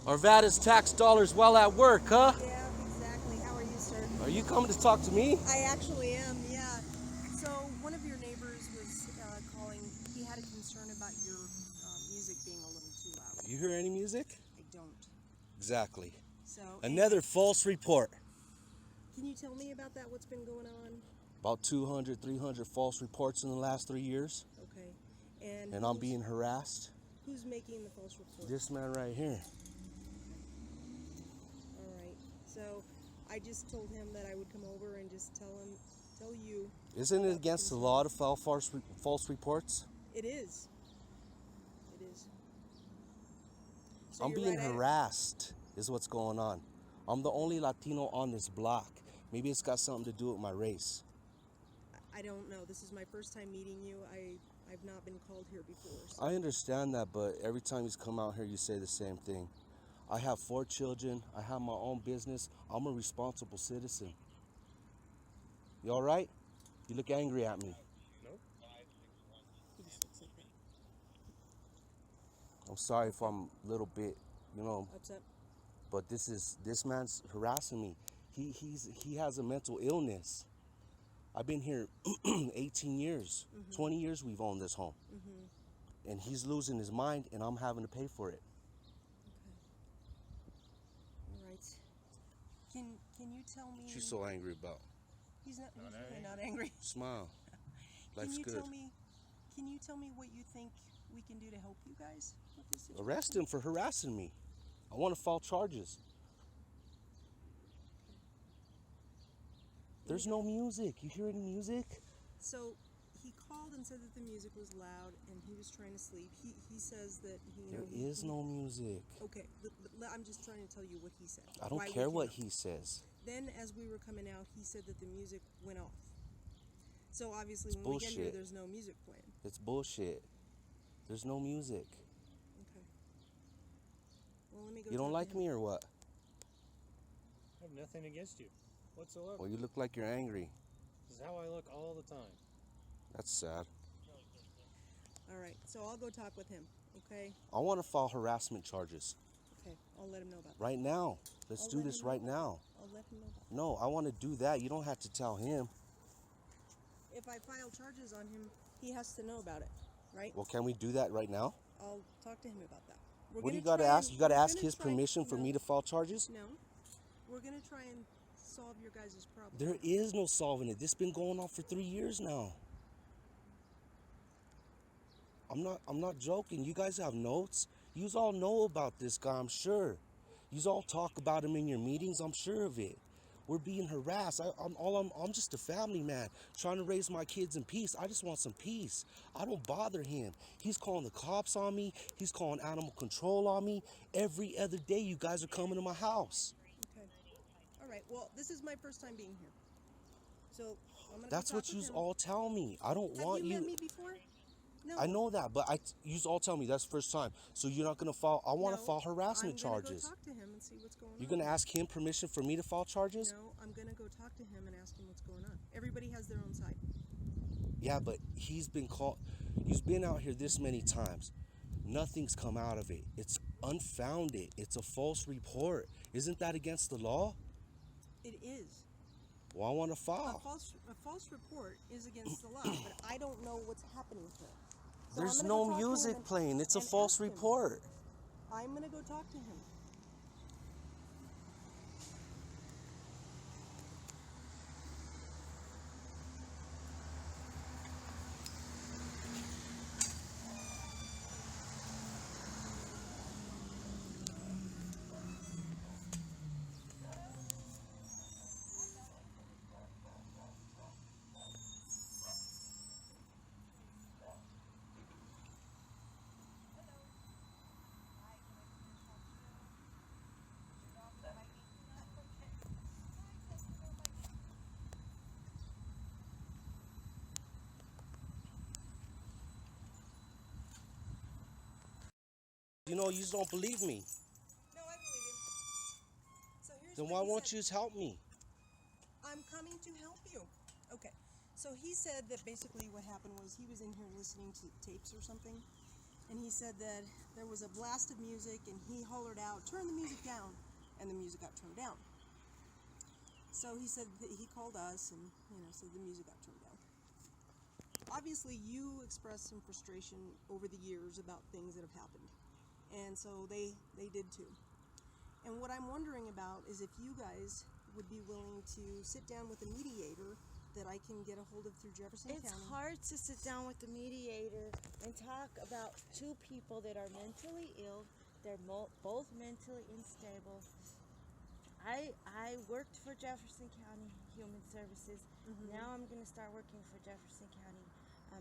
Arvada's tax dollars well at work, huh? Yeah, exactly. How are you, sir? Are you coming to talk to me? I actually am, yeah. So, one of your neighbors was calling. He had a concern about your music being a little too loud. You hear any music? I don't. Exactly. So, Another anyway, false report. can you tell me about that? What's been going on? About 200, 300 false reports in the last 3 years. Okay. And I'm being harassed. who's making the false report? This man right here. All right. So, I just told him that I would come over and just tell you. Isn't it about against the concern. law to file false reports? It is. It is. So I'm you're being right, harassed is what's going on. I'm the only Latino on this block. Maybe it's got something to do with my race. I don't know. This is my first time meeting you. I've not been called here before. So. I understand that, but every time you come out here, you say the same thing. I have 4 children. I have my own business. I'm a responsible citizen. You all right? You look angry at me. Nope. He just looks like that. I'm sorry if I'm a little bit, Upset? but this man's harassing me. He has a mental illness. I've been here 18 years. 20 years we've owned this home. And he's losing his mind, and I'm having to pay for it. Okay. All right. Can you tell me? What you so angry about? He's really not angry. Smile. Life's Can you good. tell me what you think we can do to help you guys with this situation? Arrest him for harassing me. I want to file charges. There's no music. You hear any music? So he called and said that the music was loud and he was trying to sleep. He says that There is no music. Okay, I'm just trying to tell you what he said. I don't care what he says. Then as we were coming out, he said that the music went off. So obviously It's when we get here, bullshit. there's no music playing. It's bullshit. There's no music. Okay. Well, let me go. You don't like me or what? I have nothing against you whatsoever. Well, you look like you're angry. This is how I look all the time. That's sad. All right, so I'll go talk with him, okay? I want to file harassment charges. Okay, I'll let him know about that. Right now. Let's I'll do let this him know right about now. that. I'll let him know about that. No, I want to do that. You don't have to tell him. If I file charges on him, he has to know about it, right? Well, can we do that right now? I'll talk to him about that. What do you got to ask? You got to ask his permission for me to file charges? No. We're going to try and solve your guys' problem. There is no solving it. This has been going on for 3 years now. I'm not joking. You guys have notes. You all know about this guy, I'm sure. You all talk about him in your meetings, I'm sure of it. We're being harassed. I'm just a family man trying to raise my kids in peace. I just want some peace. I don't bother him. He's calling the cops on me. He's calling animal control on me. Every other day you guys are coming to my house. Okay. All right. Well, this is my first time being here. So, I'm going to That's what you all tell me. I don't want you. Have you met me before? No. I know that, but you all tell me that's first time. So you're not going to file. I want to file harassment charges. I'm going to go talk to him and see what's going on. You're going to ask him permission for me to file charges? No, I'm going to go talk to him and ask him what's going on. Everybody has their own side. Yeah, but he's been out here this many times. Nothing's come out of it. It's unfounded. It's a false report. Isn't that against the law? It is. Well, I want to file. A false report is against the law, but I don't know what's happening here. So There's no music playing. It's a false report. I'm going to go talk to him. You know, you just don't believe me. No, I believe you. So here's Then what why he won't said. you just help me? I'm coming to help you. Okay. So he said that basically what happened was he was in here listening to tapes or something, and he said that there was a blast of music, and he hollered out, "Turn the music down," and the music got turned down. So he said that he called us, and so the music got turned down. Obviously, you expressed some frustration over the years about things that have happened, and so they did too. And what I'm wondering about is if you guys would be willing to sit down with a mediator that I can get a hold of through Jefferson It's County. hard to sit down with the mediator and talk about two people that are mentally ill. They're both mentally unstable. I worked for Jefferson County Human Services. Now I'm going to start working for Jefferson County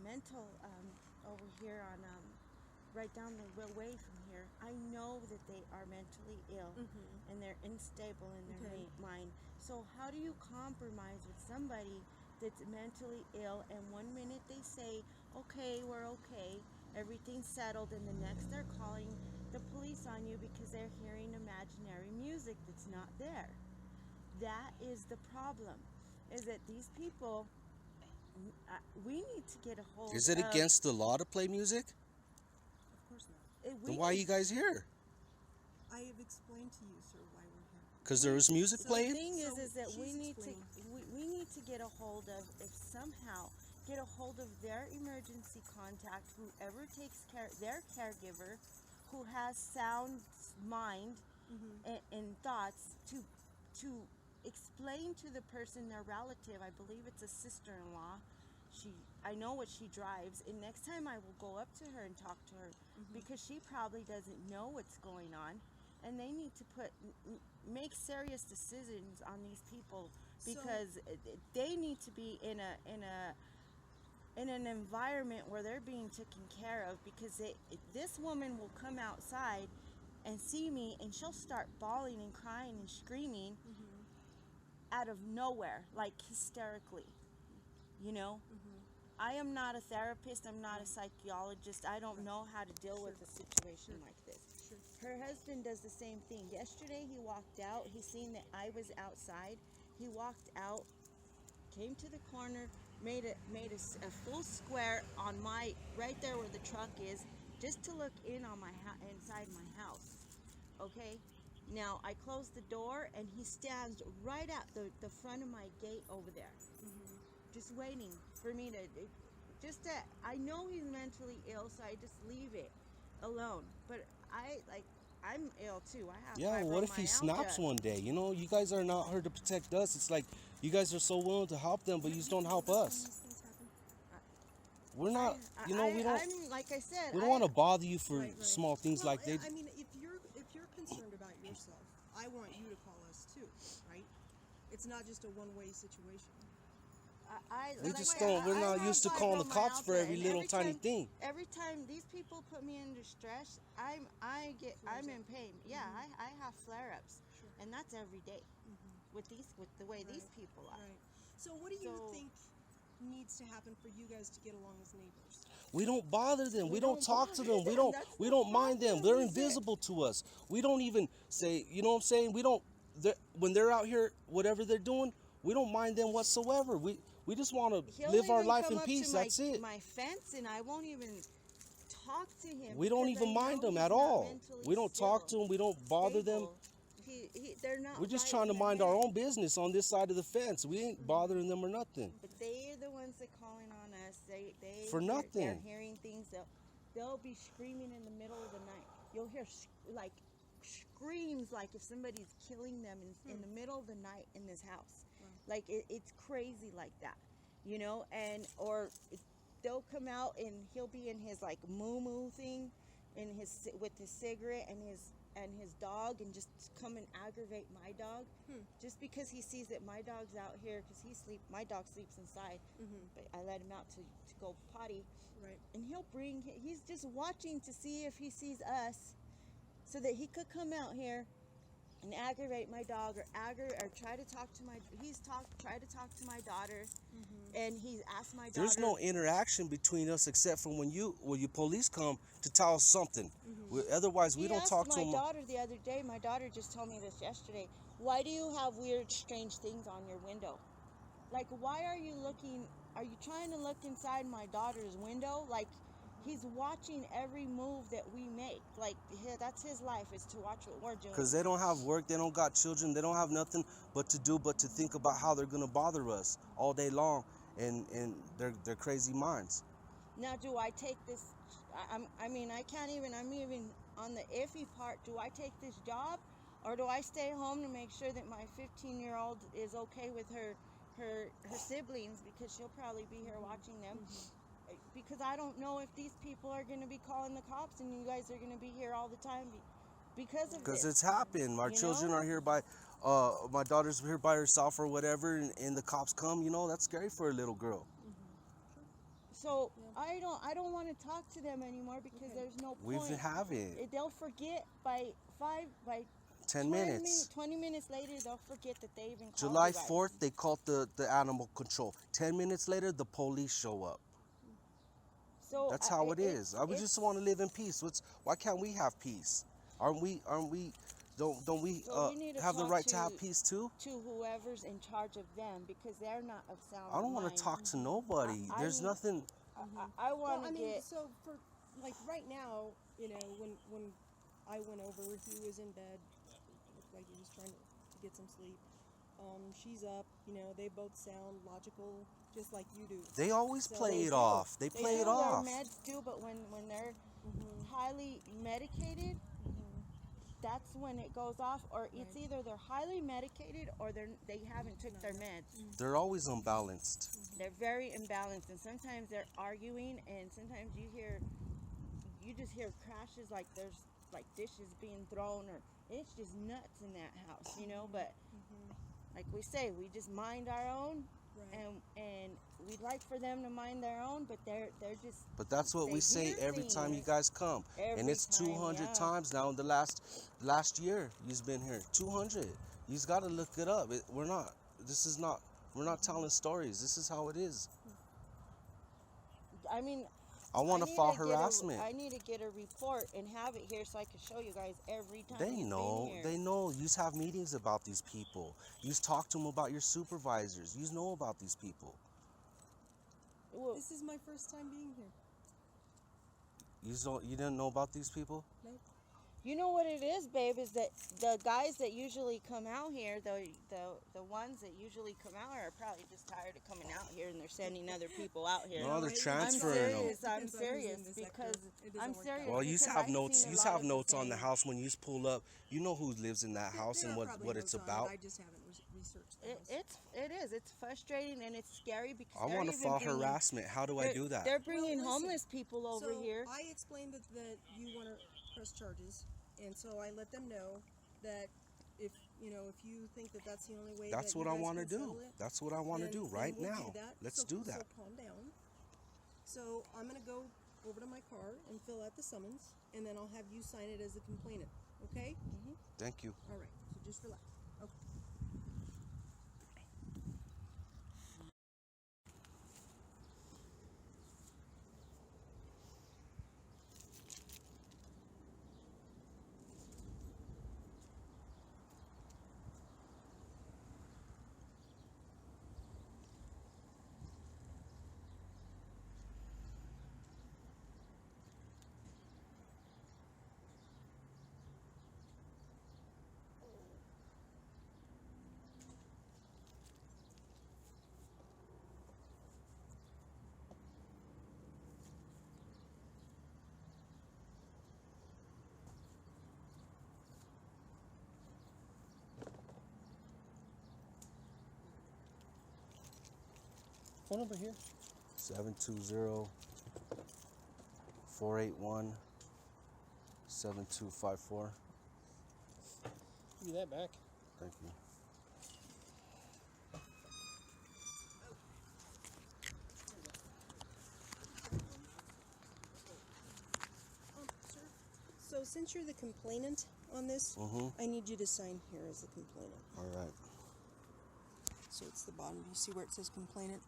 Mental over here on right down the way from here. I know that they are mentally ill and they're unstable in their mind. So how do you compromise with somebody that's mentally ill, and one minute they say, okay, we're okay, everything's settled, and the next they're calling the police on you because they're hearing imaginary music that's not there? That is the problem, is that these people, we need to get a hold Is it of, against the law to play music? Of course not. Then why are you guys here? I have explained to you, sir, why we're here. Because there was music So- The playing? thing is So that we she's need to explaining. we need to get a hold of, if somehow get a hold of their emergency contact, whoever takes care, their caregiver, who has sound mind and thoughts, to explain to the person, their relative. I believe it's a sister-in-law. I know what she drives, and next time I will go up to her and talk to her because she probably doesn't know what's going on, and they need to make serious decisions on these people because they need to be in an environment where they're being taken care of, because this woman will come outside and see me and she'll start bawling and crying and screaming out of nowhere, like hysterically, I am not a therapist, I'm not a psychologist, I don't know how to deal with a situation like this. Her husband does the same thing. Yesterday he walked out, he seen that I was outside, he walked out, came to the corner, made a full square on right there where the truck is, just to look in on inside my house. Okay, now I closed the door and he stands right at the front of my gate over there, just waiting for me to I know he's mentally ill, so I just leave it alone. But I'm ill too. I have Yeah, what if he snaps one day? You guys are not here to protect us. It's like you guys are so willing to help them, but you just don't help us. We're not, we don't. I'm, like I said, We don't want to bother you for small things Well, like they. I mean, if you're concerned about yourself, I want you to call us too, right? It's not just a one-way situation. We're not used to calling the cops for every little tiny thing. Every time these people put me under stress, I'm in pain. Yeah, I have flare-ups, and that's every day with the way these people are. Right. So what do you think needs to happen for you guys to get along as neighbors? We don't bother them. We don't talk to them. bother We them. don't. That's We the don't mind them. problem, They're is it? invisible to us. We don't even say. You know what I'm saying? We don't. When they're out here, whatever they're doing, we don't mind them whatsoever. We just want to live our life in peace. That's it. My fence, and I won't even talk to him. We don't because even I mind know them he's at not all. mentally We don't talk to stable, them. We don't bother them. stable. They're not. We're just right trying to in the mind our head. own business on this side of the fence. We ain't bothering them or nothing. But they are the ones that calling on us. They For nothing. They're hearing things. They'll be screaming in the middle of the night. You'll hear screams like if somebody's killing them in the middle of the night in this house. Like it's crazy like that, or they'll come out and he'll be in his like moo thing, with his cigarette and his dog, and just come and aggravate my dog, just because he sees that my dog's out here, because my dog sleeps inside, but I let him out to go potty, Right. and he's just watching to see if he sees us, so that he could come out here and aggravate my dog, or try to talk to my daughter, and he's asked my daughter. There's no interaction between us except for when you police come to tell us something. Otherwise, we don't talk to them. My daughter the other day. My daughter just told me this yesterday. Why do you have weird, strange things on your window? Like, why are you looking? Are you trying to look inside my daughter's window? Like He's watching every move that we make. Like, that's his life, is to watch what we're doing. Because they don't have work, they don't got children, they don't have nothing but to do but to think about how they're gonna bother us all day long, and their crazy minds. Now, do I take this? I mean, I can't even. I'm even on the iffy part. Do I take this job, or do I stay home to make sure that my 15-year-old is okay with her siblings, because she'll probably be here watching them. Because I don't know if these people are going to be calling the cops, and you guys are going to be here all the time because of Because this. it's happened. My children know? are here by, my daughter's here by herself or whatever, and the cops come. You know, that's scary for a little girl. So I don't want to talk to them anymore, because there's no point. We have it. They'll forget by 10 minutes. 20 minutes later, they'll forget that they even called July you guys. 4th, they called the animal control. 10 minutes later, the police show up. So That's how it is. I would just want to live in peace. Why can't we have peace? Don't we So you need to have the talk right to have peace too? to whoever's in charge of them, because they're not of sound I don't want mind. to talk to nobody. There's nothing. I want to I mean, get. so for like right now, you know, when I went over, he was in bed, looked like he was trying to get some sleep. She's up, you know, they both sound logical, just like you do. They always So play they it do. off. They play do it off. Their meds do, but when they're highly medicated, that's when it goes off. Or it's either they're highly medicated or they haven't took their meds. They're always unbalanced. They're very imbalanced, and sometimes they're arguing, and sometimes you just hear crashes, like there's like dishes being thrown, or it's just nuts in that house, you know. But like we say, we just mind our own, and we'd like for them to mind their own, but they're just. But that's what they we say hear every time you things. guys come, and Every it's time, 200 yeah. times now in the last year you've been here. 200. You've got to look it up. We're not telling stories. This is how it is. I mean, I want to need file get harassment. I need to get a report and have it here so I can show you guys every time. They he's know. been here. They know. You have meetings about these people. You talk to them about your supervisors. You know about these people. Well, This is my first time being here. You didn't know about these people? Nope. you know what it is, babe, is that the guys that usually come out here, the ones that usually come out here are probably just tired of coming out here, and they're sending other people out here. No, they're right? transferring them. I'm Because I was serious in this because sector. It doesn't I'm work serious. out. Well, you because have I've notes. seen a You lot have of the notes on the same. house when you pull up. You know who lives in that house and There are what probably it's notes on it. about. I just haven't researched the house. It is. It's frustrating and it's scary because I want to file harassment. How do I do that? They're bringing Well, listen, homeless people over so here. I explained that you want to press charges, and so I let them know that if you think that that's the only way. That's that what you I guys want to can do. settle it, That's what I want to do then right we'll now. Do that. Let's So- do that. So calm down. So I'm gonna go over to my car and fill out the summons, and then I'll have you sign it as the complainant. Okay? Thank you. All right. So just relax. Okay. Phone number here. 720-481-7254. Give you that back. Thank you. Sir. So since you're the complainant on this, I need you to sign here as the complainant. All right. So it's the bottom. You see where it says complainant?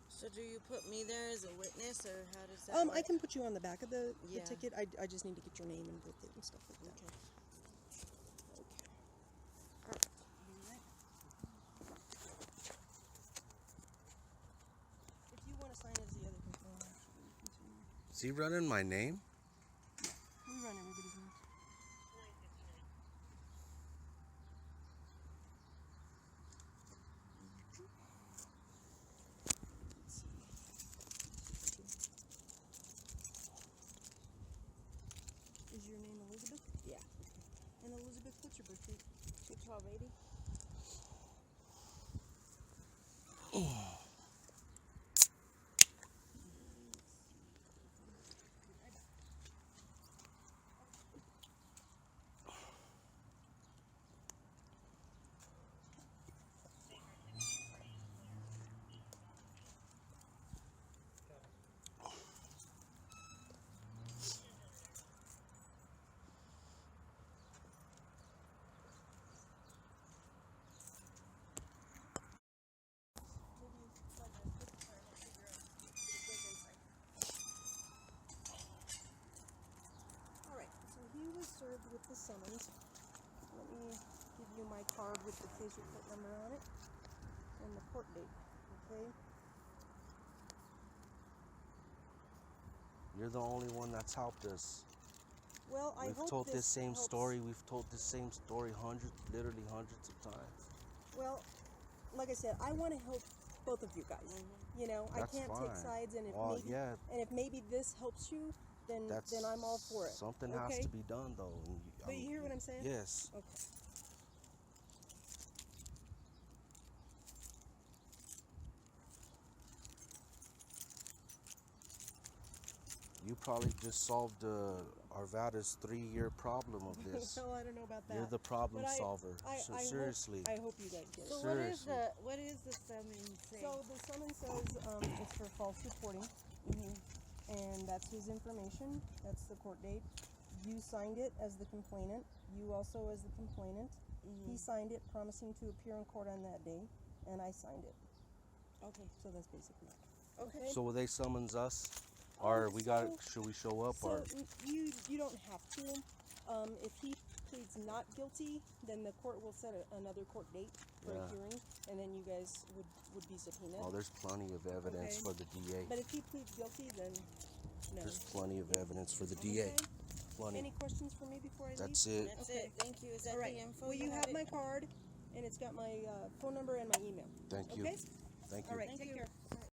So do you put me there as a witness, or how does that work? I can put you on the back of the Yeah. ticket. I just need to get your name and birthday and stuff like that. Okay. If you want to sign as the other complainant, you can sign. Is he running my name? We run everybody's names. Is your name Elizabeth? Yeah. And Elizabeth, what's your birthday? 1280. Alright, so he was served with the summons. Let me give you my card with the case report number on it and the court date, okay? You're the only one that's helped us. Well, I We've hope told this this same helps. story. We've told this same story literally hundreds of times. Well, like I said, I want to help both of you guys. You know, That's I can't take fine. sides, and Well, yeah. if maybe this helps you, then I'm all for it. Something okay? has to be done, though. And But you hear what I'm saying? Yes. Okay. You probably just solved Arvada's 3-year problem of this. Well, I don't know about that. You're the problem But solver. So seriously. I hope you guys get it. So Seriously. what is the summons say? So the summons says it's for false reporting, and that's his information. That's the court date. You signed it as the complainant. You also as the complainant. He signed it, promising to appear in court on that day, and I signed it. Okay. So that's basically it. Okay. So will they summons us? Or should we show up? So Or you don't have to. If he pleads not guilty, then the court will set another court date for a hearing, and then you guys would be subpoenaed. oh, there's plenty of evidence Okay. for the DA. But if he pleads guilty, then no. There's plenty of evidence for the DA. Okay. Plenty. Any questions for me before I leave? That's it. That's Okay. it. Thank you. Is that All right. the info? Well, you have my card, and it's got my phone number and my email. Thank you. Okay. Thank you. All right. Thank Take you. care.